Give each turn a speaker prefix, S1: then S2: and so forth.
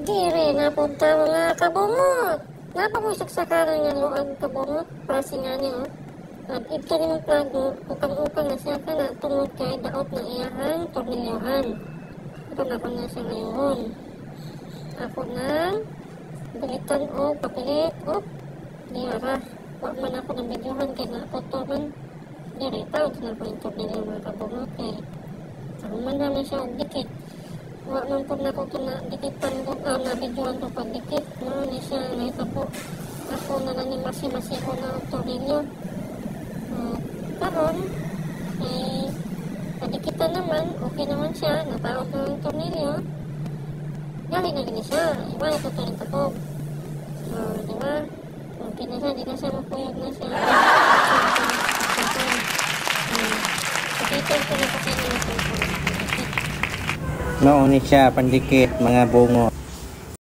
S1: Dire napunta mga kabungot. Napamusok sa kanan nga luang kabungot. Pasi nga niyo. At ito rin ang plago. Upang-upang na siya ka na tungod kay daot na iyahan tornilyohan. Ito na ko na siya ngayon. Ako na bilitan o papilit o diara. Huwag man ako ng videohan kaya napoto man. Dire tawag na ko yung tornilyo mga kabungot. Ako man namin siya ang dikit. Huwag man po na ko kinadikit pang na videohan ko pag dikit. No, ni siya nakita po. Ako na nanin masi-masi ko na ang tornilyo. Karon padikitan naman, okay naman siya, napaot na ang tornilyo. Gali na gini siya, iba ito tayo tapog. Diba? Okay na siya, di na siya mapuyog na siya. Pakitol ko na po kayo.
S2: Mauni siya, pandikit, mga bungo.